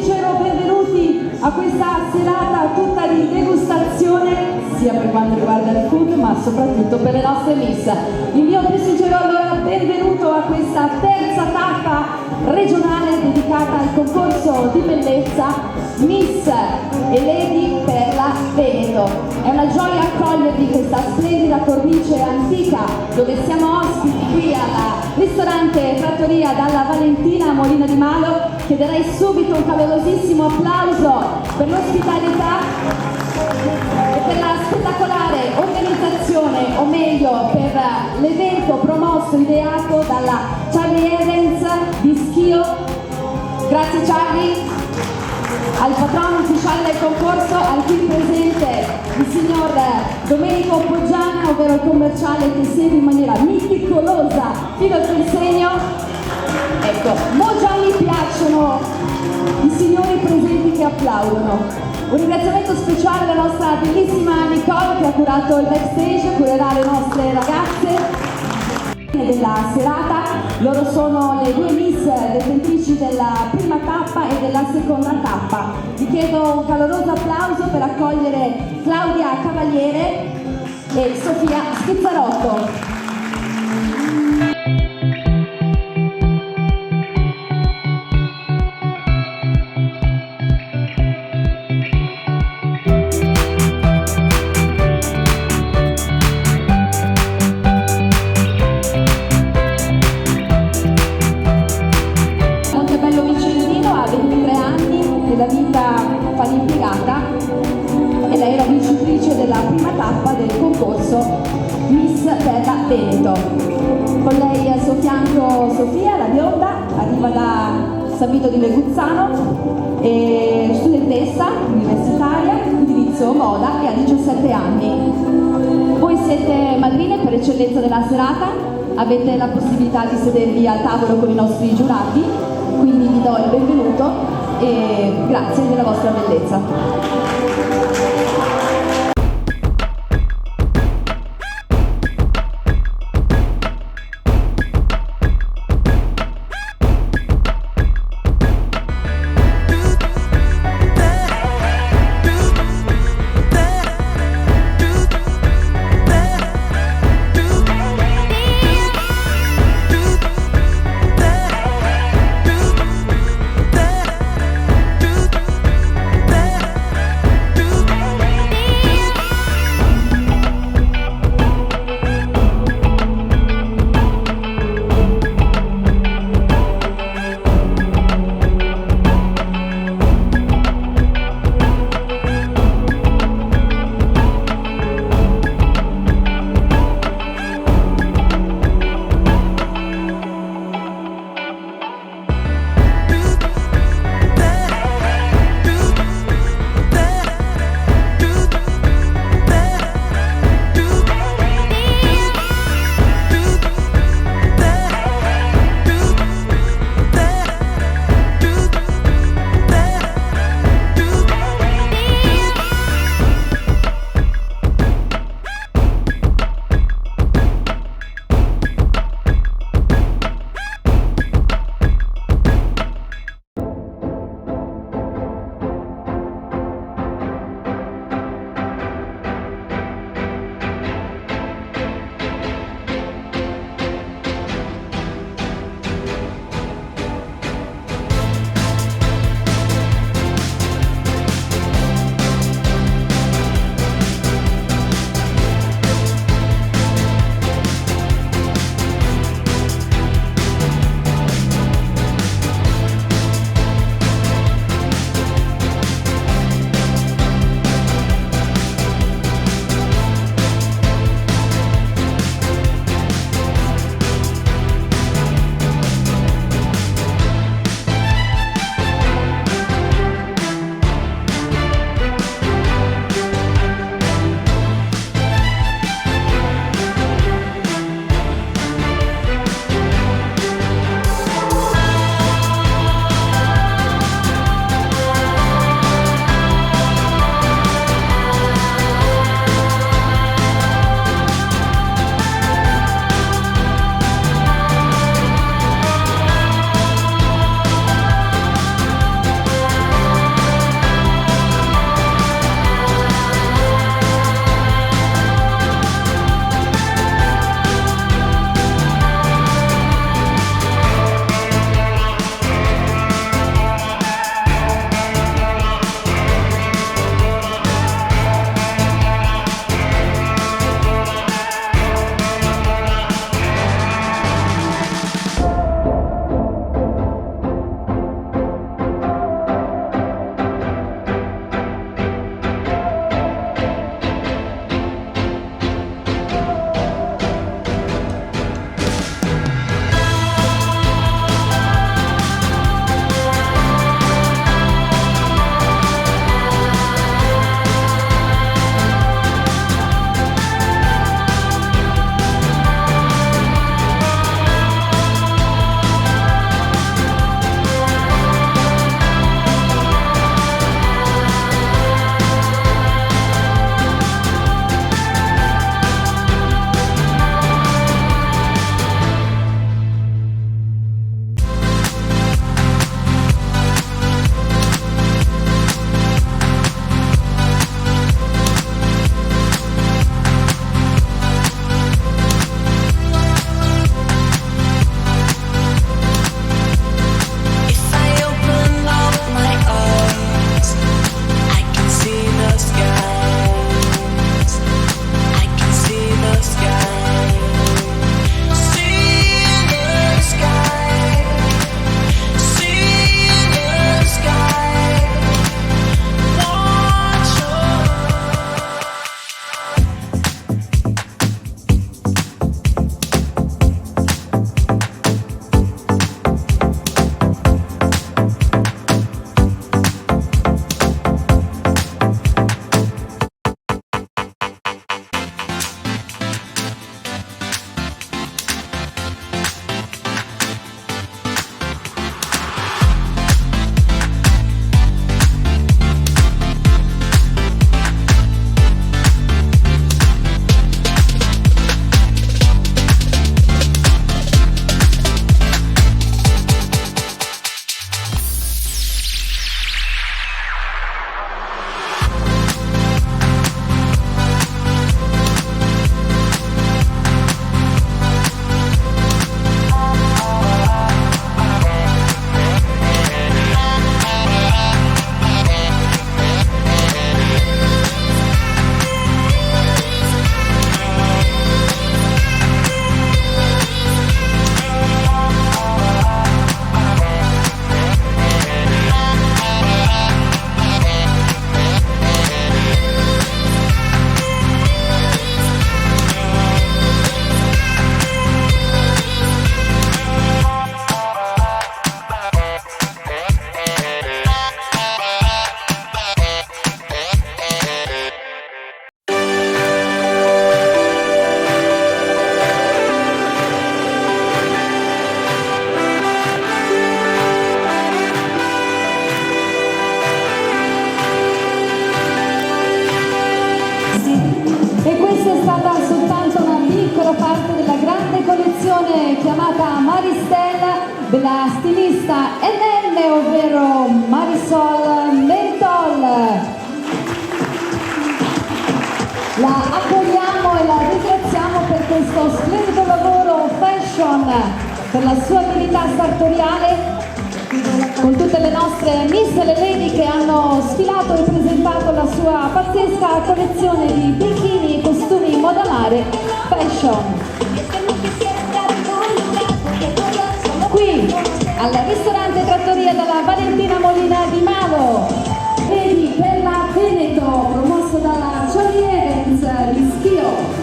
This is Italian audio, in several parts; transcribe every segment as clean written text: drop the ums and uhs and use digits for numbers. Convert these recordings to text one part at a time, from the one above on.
sincero benvenuti a questa serata tutta di degustazione, sia per quanto riguarda il food, ma soprattutto per le nostre miss. Il mio più sincero allora benvenuto a questa terza tappa regionale dedicata al concorso di bellezza Miss e Lady Perla Veneto. È una gioia accogliervi questa splendida cornice antica dove siamo ospiti qui al ristorante Trattoria dalla Valentina Molino di Malo. Chiederei subito un calorosissimo applauso per l'ospitalità e per la spettacolare organizzazione, o meglio per l'evento promosso, ideato dalla Charlie Evans di Schio. Grazie Charlie. Al patrono ufficiale del concorso, al qui presente il signor Domenico Poggiana, ovvero il commerciale che segue in maniera meticolosa fino al consegno. Ecco, mo già mi piacciono i signori presenti che applaudono. Un ringraziamento speciale alla nostra bellissima Nicole che ha curato il backstage, curerà le nostre ragazze della serata. Loro sono le due miss detentrici della prima tappa e della seconda tappa. Vi chiedo un caloroso applauso per accogliere Claudia Cavaliere e Sofia Schizzarotto. Della vita fa l'impiegata e lei è la vincitrice della prima tappa del concorso Miss Perla Veneto. Con lei al suo fianco Sofia, la bionda, arriva da San Vito di Leguzzano, è studentessa universitaria, indirizzo moda e ha 17 anni. Voi siete madrine per eccellenza della serata, avete la possibilità di sedervi al tavolo con i nostri giurati, quindi vi do il benvenuto e grazie della vostra bellezza. della stilista NN, ovvero Marisol Mentol. La accogliamo e la ringraziamo per questo splendido lavoro fashion, per la sua abilità sartoriale, con tutte le nostre miss e le lady che hanno sfilato e presentato la sua pazzesca collezione di bikini e costumi moda mare fashion. Qui al ristorante Trattoria della Valentina Molina di Malo, vedi per la Veneto, promosso dalla Jolly Events di Schio.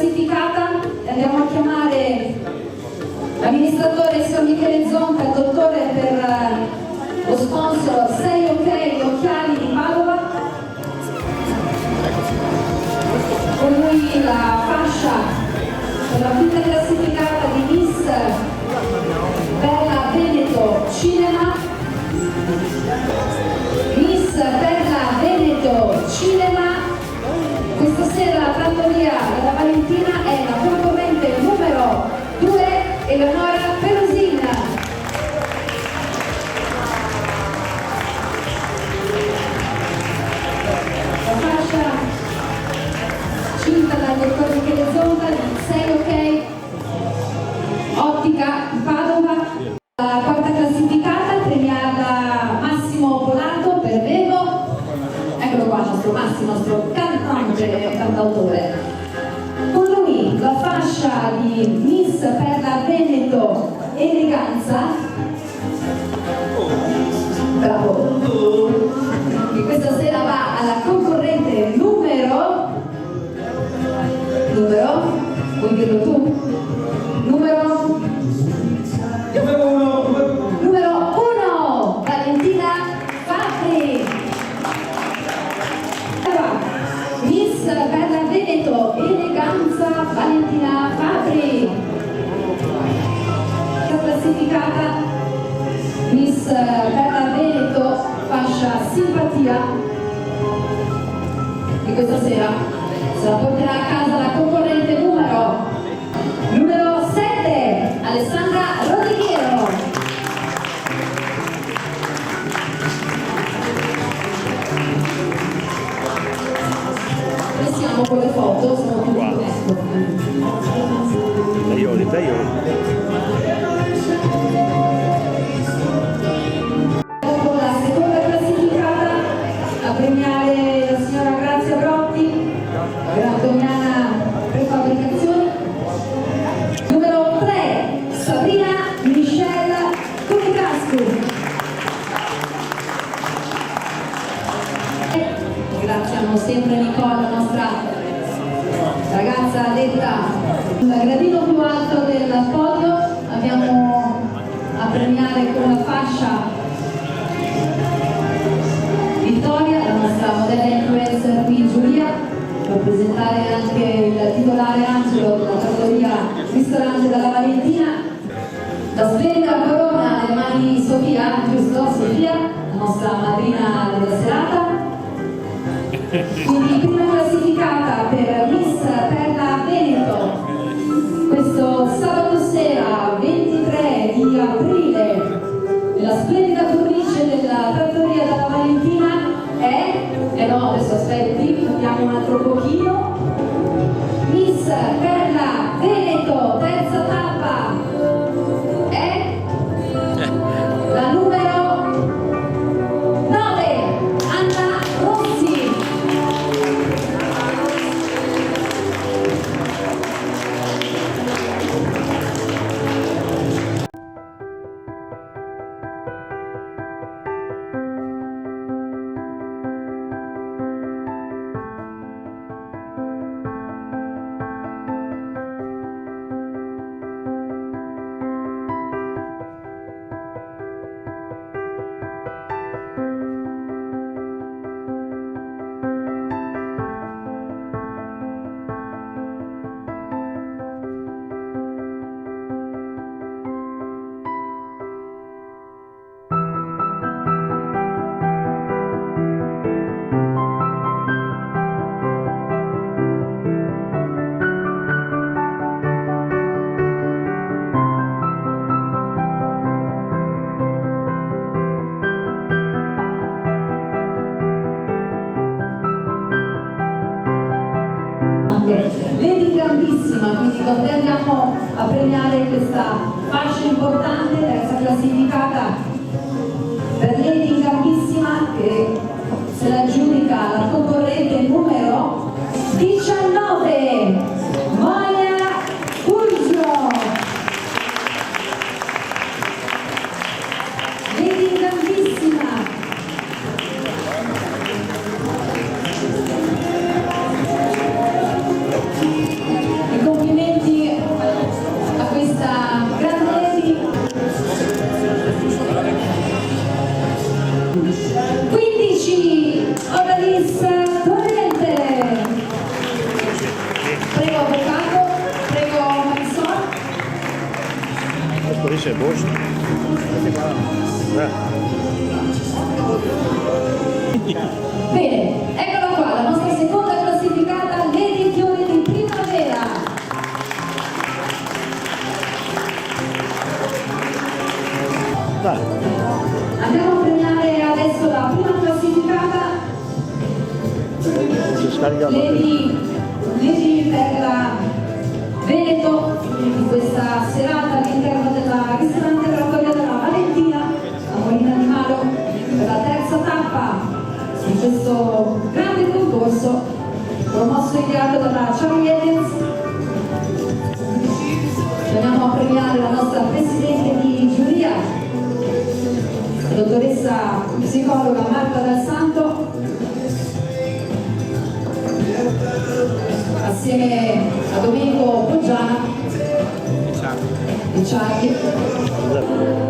classificata e andiamo a chiamare l'amministratore signor Michele Zonta, il dottore per lo sponsor 6 OK Occhiali di Padova. Con lui la fascia per la quinta classificata di Miss per la Veneto Cinema. Miss per la Veneto Cinema. Questa sera la trattoria della Valentina è la concorrente numero 2, Eleonora Perosina. La fascia cinta dal dottor Michele Zonta di 6 OK Ottica di Padova. La quarta classificata premiata Massimo Polato per Vevo. Eccolo qua il nostro Massimo, il nostro cantautore. Con lui la fascia di Miss per la Veneto Eleganza. Bravo! Che questa sera va alla concorrente numero, vuoi dirlo tu? Numero 1, Valentina Fabri. Miss per la Veneto Eleganza, Valentina Fabri. Classificata Miss per la Veneto fascia simpatia, e questa sera se la porterà a casa la concorrente numero 7, Alessandra Rodighiero. Noi siamo con le foto, siamo tutti UNESCO. Dopo la seconda classificata a premiare la signora Grazia Brotti, Grandoniana Prefabbricazioni. Numero 3, Sabrina Michelle Conicascu. Ringraziamo sempre Nicola, la nostra ragazza detta sul gradino più alto del podio. Abbiamo a premiare con la fascia Vittoria, la nostra modella influencer qui Giulia, per presentare anche il titolare Angelo della trattoria ristorante della Valentina. La splendida corona nelle mani di Sofia, giusto? Sofia, la nostra madrina della serata. Quindi prima classificata per Miss per la Veneto questo sabato sera 23 di aprile nella splendida cornice della trattoria della Valentina è, no adesso aspetti, andiamo un altro pochino, Miss per la Veneto terza tappa è la numero 9, Anna Rossi. Lady grandissima, quindi con te andiamo a premiare questa fascia importante, terza classificata per Lady grandissima, che se la giudica la concorrente numero 19, Monia Fulgio. Lady grandissima. Invece boh. Bene, eccola qua, la nostra seconda classificata, Lady Fiori di Primavera. Dai. Andiamo a premiare adesso la prima classificata, Lady per la Veneto di questa serata all'interno della ristorante Trattoria della Valentina a Molina di Maro per la terza tappa di questo grande concorso promosso e ideato dalla Charlie Evans. Andiamo a premiare la nostra presidente di giuria, la dottoressa psicologa Marta Dal Santo, assieme a Domenico Poggiana e Charlie.